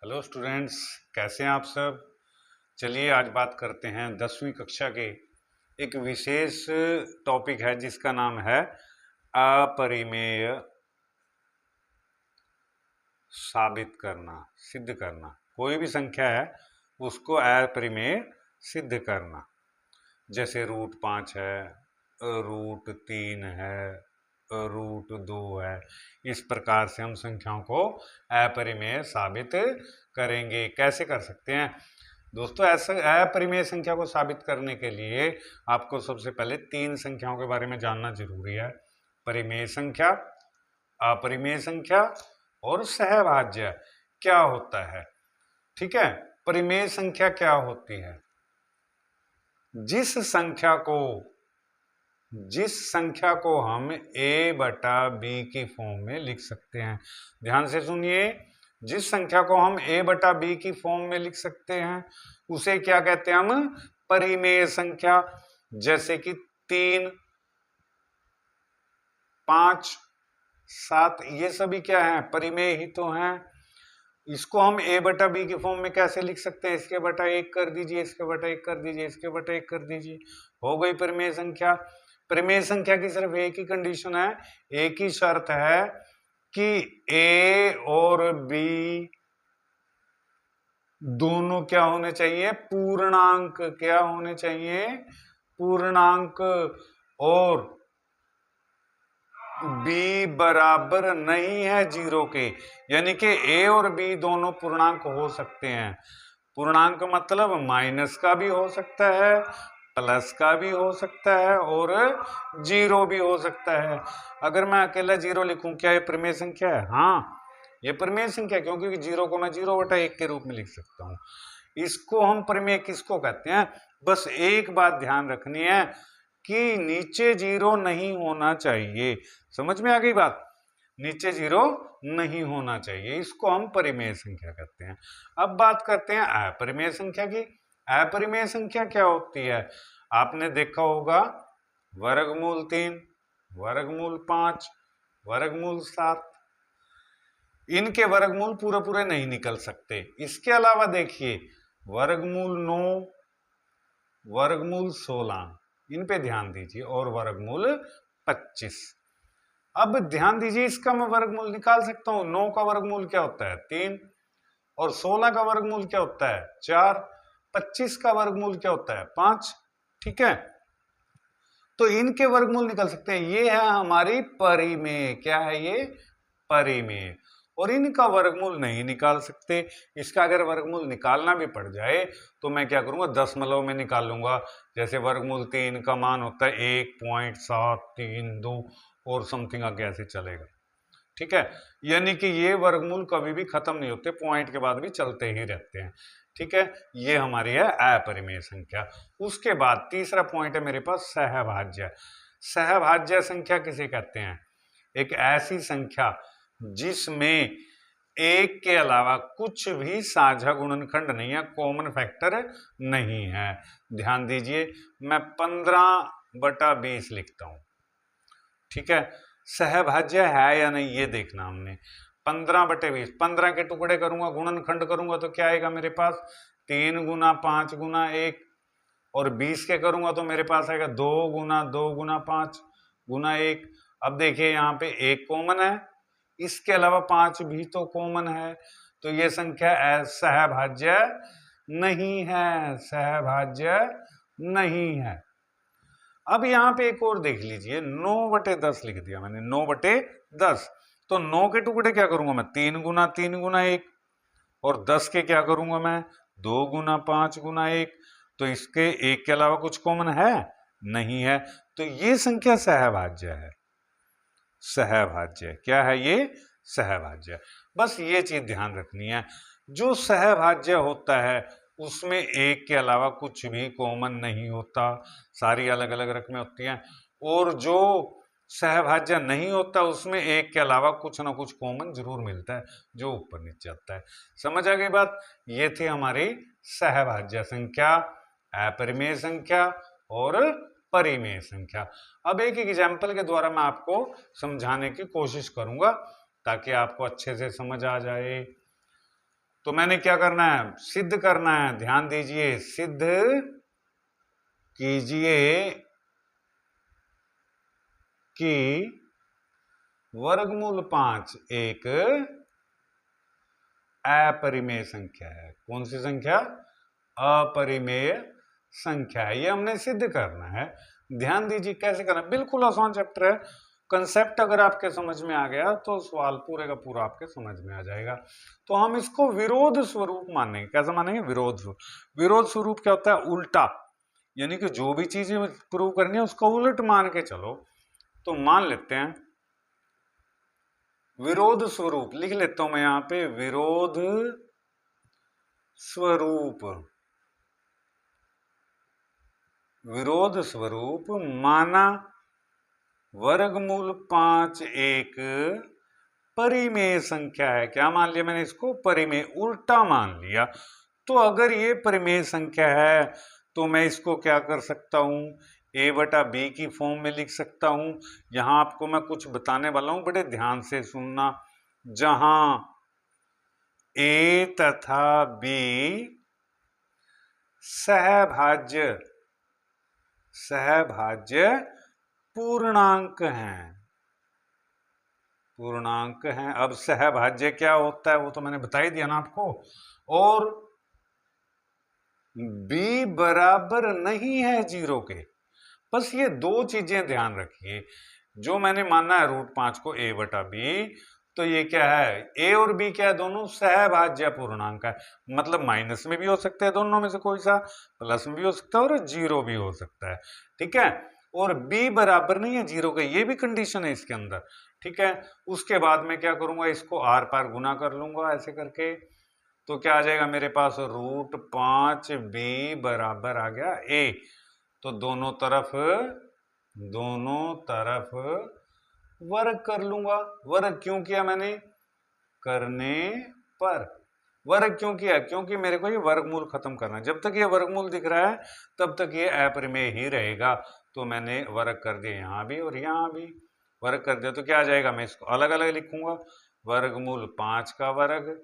Hello students, कैसे हैं आप सब। चलिए आज बात करते हैं 10वीं कक्षा के एक विशेष टॉपिक है जिसका नाम है अपरिमेय साबित करना, सिद्ध करना। कोई भी संख्या है उसको अपरिमेय सिद्ध करना। जैसे √5 है, √3 है, √2 है। इस प्रकार से हम संख्याओं को अपरिमेय साबित करेंगे। कैसे कर सकते हैं दोस्तों? ऐसा अपरिमेय संख्या को साबित करने के लिए आपको सबसे पहले 3 संख्याओं के बारे में जानना जरूरी है। परिमेय संख्या, अपरिमेय संख्या और सहभाज्य क्या होता है। ठीक है, परिमेय संख्या क्या होती है? जिस संख्या को हम a/b की फॉर्म में लिख सकते हैं। ध्यान से सुनिए, जिस संख्या को हम a/b की फॉर्म में लिख सकते हैं उसे क्या कहते हैं हम? परिमेय संख्या। जैसे कि 3, 5, 7 ये सभी क्या है? परिमेय ही तो हैं। इसको हम a/b की फॉर्म में कैसे लिख सकते हैं? इसके बटा 1 कर दीजिए, इसके बटा 1 कर दीजिए, इसके बटा 1 कर दीजिए, हो गई परिमेय संख्या। परिमेय संख्या की सिर्फ एक ही कंडीशन है, एक ही शर्त है कि a और b दोनों क्या होने चाहिए? पूर्णांक। क्या होने चाहिए? पूर्णांक। और b बराबर नहीं है 0 के, यानी कि a और b दोनों पूर्णांक हो सकते हैं। पूर्णांक मतलब माइनस का भी हो सकता है, प्लस का भी हो सकता है और 0 भी हो सकता है। अगर मैं अकेला 0 लिखूं, क्या ये परिमेय संख्या है? हाँ, ये परिमेय संख्या, क्योंकि 0 को मैं 0/1 के रूप में लिख सकता हूँ। इसको हम परिमेय किसको कहते हैं? बस एक बात ध्यान रखनी है कि नीचे 0 नहीं होना चाहिए। समझ में आ गई बात? नीचे 0 नहीं होना चाहिए, इसको हम परिमेय संख्या कहते हैं। अब बात करते हैं अपरिमेय संख्या की। अपरिमेय संख्या क्या होती है? आपने देखा होगा √3, √5, √7, इनके वर्गमूल पूरे पूरे नहीं निकल सकते। इसके अलावा देखिए √9, √16, इन पे ध्यान दीजिए, और √25। अब ध्यान दीजिए, इसका मैं वर्गमूल निकाल सकता हूं। 9 का वर्गमूल क्या होता है? 3। और 16 का वर्गमूल क्या होता है? 4। 25 का वर्गमूल क्या होता है? 5। ठीक है, तो इनके वर्गमूल निकल सकते हैं। ये है हमारी परिमेय। क्या है ये? परिमेय। और इनका वर्गमूल नहीं निकाल सकते। इसका अगर वर्गमूल निकालना भी पड़ जाए तो मैं क्या करूंगा? दशमलव में निकाल लूंगा। जैसे वर्गमूल 3 का मान होता है 1.732 और समथिंग आगे ऐसे चलेगा। ठीक है, यानी कि ये वर्गमूल कभी भी खत्म नहीं होते, पॉइंट के बाद भी चलते ही रहते हैं। ठीक है, ये हमारी है अपरिमेय संख्या। उसके बाद तीसरा पॉइंट है मेरे पास सहभाज्य। सहभाज्य संख्या किसे कहते हैं? एक ऐसी संख्या जिसमें एक के अलावा कुछ भी साझा गुणनखंड नहीं है, कॉमन फैक्टर नहीं है। ध्यान दीजिए, मैं 15/20 लिखता हूं। ठीक है, सहभाज्य है या नहीं ये देखना हमने। 15/20, 15 के टुकड़े करूंगा, गुणनखंड करूंगा तो क्या आएगा मेरे पास? 3 गुना 5 गुना 1। और 20 के करूंगा तो मेरे पास आएगा 2 गुना 2 गुना 5 गुना 1। अब देखिए यहाँ पे 1 कॉमन है, इसके अलावा 5 भी तो कॉमन है, तो ये संख्या सहभाज्य नहीं है, सहभाज्य नहीं है। अब यहाँ पे एक और देख लीजिए, 9/10 लिख दिया मैंने, 9/10। तो 9 के टुकड़े क्या करूंगा मैं? 3 गुना 3 गुना 1। और 10 के क्या करूंगा मैं? 2 गुना 5 गुना 1। तो इसके एक के अलावा कुछ कॉमन है? नहीं है, तो ये संख्या सहभाज्य है। सहभाज्य क्या है? ये सहभाज्य। बस ये चीज ध्यान रखनी है, जो सहभाज्य होता है उसमें एक के अलावा कुछ भी कॉमन नहीं होता, सारी अलग अलग रकमें होती हैं। और जो सहभाज्य नहीं होता उसमें एक के अलावा कुछ ना कुछ कॉमन जरूर मिलता है, जो ऊपर नीचे आता है। समझ आ गई बात? ये थी हमारी सहभाज्य संख्या, अपरिमेय संख्या और परिमेय संख्या। अब एक एग्जाम्पल के द्वारा मैं आपको समझाने की कोशिश करूंगा ताकि आपको अच्छे से समझ आ जाए। तो मैंने क्या करना है, सिद्ध करना है। ध्यान दीजिए, सिद्ध कीजिए कि वर्गमूल 5 एक अपरिमेय संख्या है। कौन सी संख्या? अपरिमेय संख्या है। ये हमने सिद्ध करना है। ध्यान दीजिए कैसे करना है, बिल्कुल आसान चैप्टर है। कंसेप्ट अगर आपके समझ में आ गया तो सवाल पूरे का पूरा आपके समझ में आ जाएगा। तो हम इसको विरोध स्वरूप मानेंगे। कैसा मानेंगे? विरोध स्वरूप। विरोध स्वरूप क्या होता है? उल्टा, यानी कि जो भी चीजें प्रूव करनी है उसका उलट मान के चलो। तो मान लेते हैं विरोध स्वरूप, लिख लेता हूं मैं यहां पे, विरोध स्वरूप। विरोध स्वरूप माना वर्गमूल 5 एक परिमेय संख्या है। क्या मान लिया मैंने इसको? परिमेय, उल्टा मान लिया। तो अगर ये परिमेय संख्या है तो मैं इसको क्या कर सकता हूं? a बटा b की फॉर्म में लिख सकता हूं। यहां आपको मैं कुछ बताने वाला हूं, बड़े ध्यान से सुनना। जहां a तथा b सहभाज्य पूर्णांक हैं। पूर्णांक हैं। अब सहभाज्य क्या होता है वो तो मैंने बता ही दिया ना आपको। और b बराबर नहीं है 0 के। बस ये दो चीजें ध्यान रखिए। जो मैंने माना है √5 को a बटा b, तो ये क्या है? a और b क्या है? दोनों सहभाज्य पूर्णांक है। मतलब माइनस में भी हो सकते हैं दोनों में से कोई सा, प्लस में भी हो सकता है और 0 भी हो सकता है। ठीक है। और b बराबर नहीं है 0 का, ये भी कंडीशन है इसके अंदर। ठीक है। उसके बाद में क्या करूंगा? इसको आर पार गुना कर लूंगा ऐसे करके। तो क्या आ जाएगा मेरे पास? √5b बराबर आ गया a। तो दोनों तरफ वर्ग कर लूंगा। वर्ग क्यों किया मैंने? करने पर। वर्ग क्यों किया? क्योंकि मेरे को ये वर्गमूल खत्म करना है। जब तक ये वर्गमूल दिख रहा है तब तक ये अपरिमेय ही रहेगा। तो मैंने वर्ग कर दिया यहां भी और यहां भी वर्ग कर दिया। तो क्या आ जाएगा? मैं इसको अलग अलग लिखूंगा। वर्गमूल 5 का वर्ग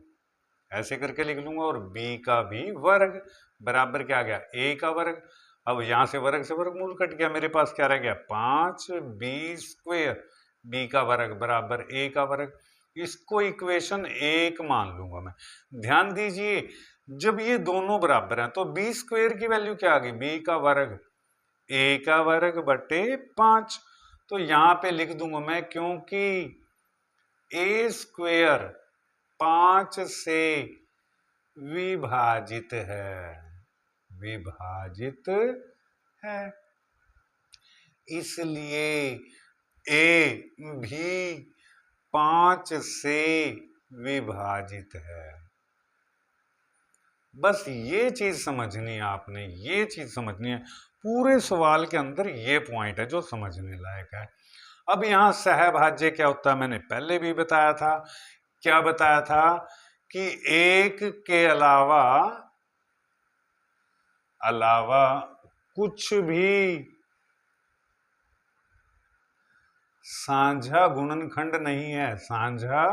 ऐसे करके लिख लूंगा और b का भी वर्ग बराबर क्या आ गया? a का वर्ग। अब यहां से वर्गमूल कट गया, मेरे पास क्या रह गया? 5b²। b का वर्ग बराबर a का वर्ग। इसको इक्वेशन 1 मान लूंगा मैं। ध्यान दीजिए, जब ये दोनों बराबर हैं तो b² की वैल्यू क्या आ गई? b का वर्ग a का वर्ग बटे 5। तो यहां पे लिख दूंगा मैं, क्योंकि a² 5 से विभाजित है, इसलिए a भी 5 से विभाजित है। बस ये चीज समझनी है आपने, ये चीज समझनी है। पूरे सवाल के अंदर ये पॉइंट है जो समझने लायक है। अब यहां सहभाज्य क्या होता है मैंने पहले भी बताया था। क्या बताया था? कि एक के अलावा कुछ भी साझा गुणनखंड नहीं है। साझा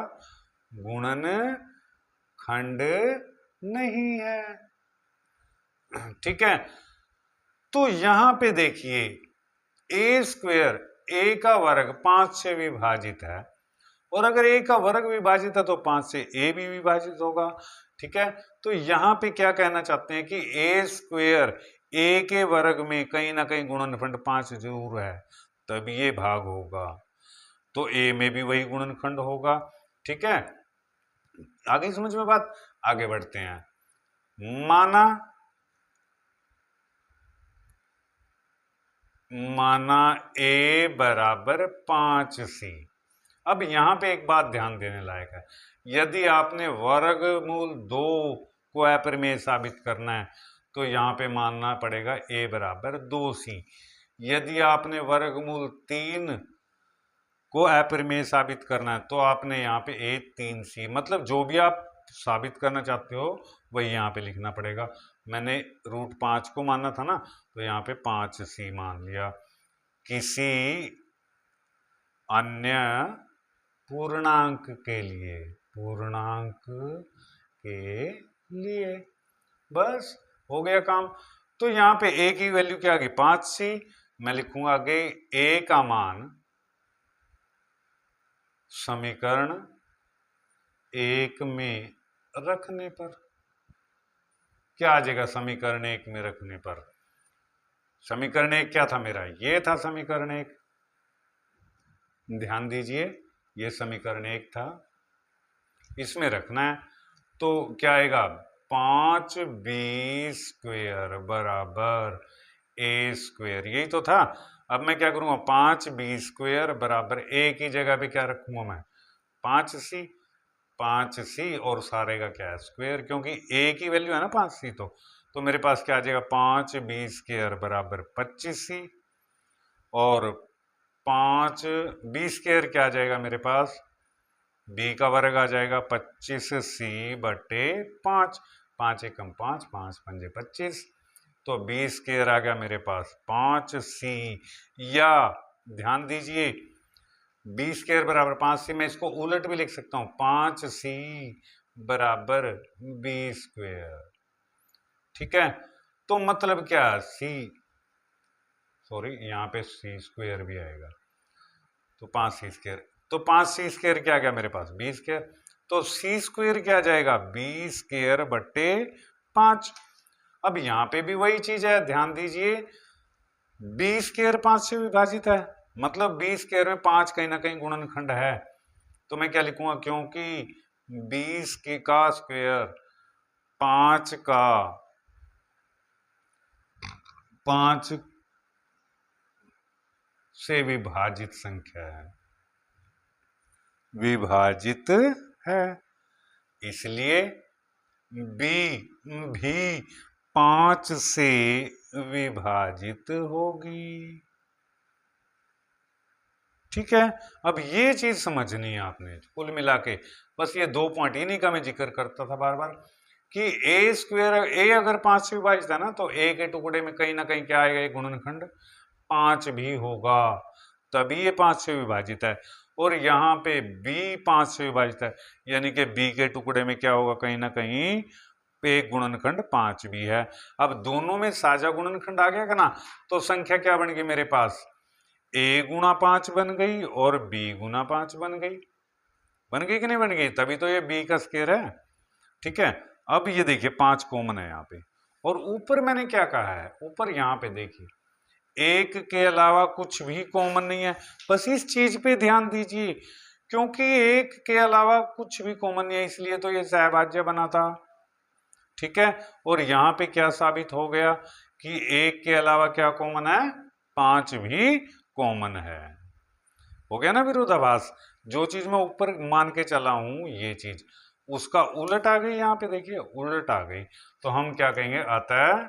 गुणनखंड नहीं है। ठीक है। तो यहां पे देखिए, a² a का वर्ग 5 से विभाजित है, और अगर a का वर्ग विभाजित है तो 5 से a भी विभाजित होगा। ठीक है। तो यहां पे क्या कहना चाहते हैं कि a² a के वर्ग में कहीं ना कहीं गुणनखंड 5 जरूर है, तब ये भाग होगा। तो a में भी वही गुणनखंड होगा। ठीक है। आगे समझ में बात? आगे बढ़ते हैं। माना a बराबर 5c। अब यहां पे एक बात ध्यान देने लायक है। यदि आपने वर्गमूल 2 को अपरिमेय साबित करना है तो यहां पे मानना पड़ेगा a बराबर 2c। यदि आपने वर्गमूल 3 को अपरिमेय साबित करना है तो आपने यहाँ पे a 3c, मतलब जो भी आप साबित करना चाहते हो वही यहाँ पे लिखना पड़ेगा। मैंने √5 को मानना था ना, तो यहाँ पे 5c मान लिया। किसी अन्य पूर्णांक के लिए के लिए। बस हो गया काम। तो यहाँ पे a की वैल्यू क्या आ गई 5c, मैं लिखूंगा आगे a का मान समीकरण 1 में रखने पर क्या आ जाएगा। समीकरण 1 में रखने पर समीकरण 1 क्या था मेरा, ये था समीकरण 1, ध्यान दीजिए ये समीकरण 1 था, इसमें रखना है। तो क्या आएगा 5b स्क्वेयर बराबर a स्क्वेयर, यही तो था। अब मैं क्या करूंगा 5b स्क्वेयर बराबर a की जगह पे क्या रखूंगा मैं 5c, 5c और सारे का क्या है स्क्वेयर, क्योंकि a की वैल्यू है ना 5c। तो मेरे पास क्या आ जाएगा 5b स्क्वेयर बराबर 25c और 5b स्क्वेयर क्या आ जाएगा मेरे पास, b का वर्ग आ जाएगा 25c बटे 5, 5 एकम 5, 5 पंजे 25, तो b स्क्वेयर आ गया मेरे पास 5c, या ध्यान दीजिए b स्क्वेयर बराबर 5c, मैं इसको उलट भी लिख सकता हूं 5c बराबर b स्क्वेयर। ठीक है, तो मतलब क्या यहाँ पे c स्क्वेयर भी आएगा, तो 5c स्क्वेयर, तो 5c स्क्वेयर क्या आ गया मेरे पास b स्क्वेयर, तो c स्क्वेयर क्या आ जाएगा b स्क्वेयर बट्टे 5। अब यहाँ पे भी वही चीज है, ध्यान दीजिए b स्क्वेयर 5 से विभाजित है, मतलब b स्क्वेयर में 5 कहीं ना कहीं गुणनखंड है। तो मैं क्या लिखूंगा, क्योंकि 20 का स्क्वेयर 5 से विभाजित संख्या है, विभाजित है, इसलिए b भी 5 से विभाजित होगी। ठीक है, अब ये चीज समझनी है आपने, कुल मिला के बस ये 2 पॉइंट, इन्हीं का मैं जिक्र करता था बार बार कि a स्क्वेयर, a अगर 5 से विभाजित है ना, तो a के टुकड़े में कहीं ना कहीं क्या आएगा, एक गुणनखंड 5 भी होगा, तभी ये 5 से विभाजित है। और यहाँ पे b 5 से विभाजित है, यानी कि b के टुकड़े में क्या होगा, कहीं ना कहीं एक गुणनखंड 5 भी है। अब दोनों में साझा गुणनखंड आ गया ना, तो संख्या क्या बन गई मेरे पास, a गुणा 5 बन गई और b गुणा 5 बन गई कि नहीं बन गई, तभी तो ये b का स्क्वायर है। ठीक है, अब ये देखिए 5 कॉमन है यहाँ पे, और ऊपर मैंने क्या कहा है, ऊपर यहाँ पे देखिए एक के अलावा कुछ भी कॉमन नहीं है, बस इस चीज पे ध्यान दीजिए, क्योंकि एक के अलावा कुछ भी कॉमन नहीं है इसलिए तो ये सहभाज्य बना था। ठीक है, और यहाँ पे क्या साबित हो गया कि एक के अलावा क्या कॉमन है, 5 भी कॉमन है। हो गया ना विरोधाभास, जो चीज मैं ऊपर मान के चला हूं ये चीज उसका उलट आ गई, यहाँ पे देखिए उलट आ गई, तो हम क्या कहेंगे, अतः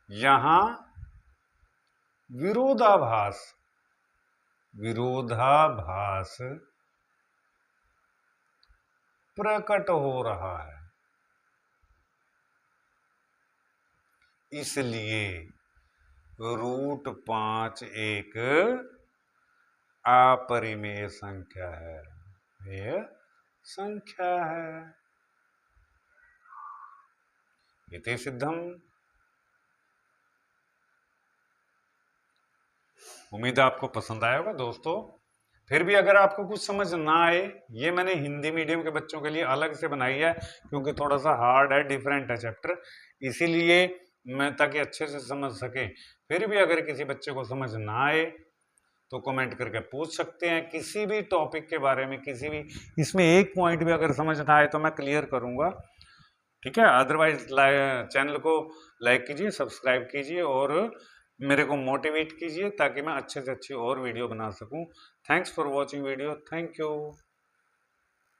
यहां विरोधाभास प्रकट हो रहा है, इसलिए √5 एक अपरिमेय संख्या है, यह संख्या है। इति सिद्धम। उम्मीद है आपको पसंद आया होगा दोस्तों। फिर भी अगर आपको कुछ समझ ना आए, ये मैंने हिंदी मीडियम के बच्चों के लिए अलग से बनाई है, क्योंकि थोड़ा सा हार्ड है, डिफरेंट है चैप्टर, इसीलिए मैं ताकि अच्छे से समझ सके। फिर भी अगर किसी बच्चे को समझ ना आए तो कमेंट करके पूछ सकते हैं किसी भी टॉपिक के बारे में, किसी भी इसमें एक पॉइंट भी अगर समझ ना आए तो मैं क्लियर करूंगा। ठीक है, अदरवाइज चैनल को लाइक कीजिए, सब्सक्राइब कीजिए और मेरे को मोटिवेट कीजिए ताकि मैं अच्छे से अच्छी और वीडियो बना सकूं। Thanks for watching video, thank you.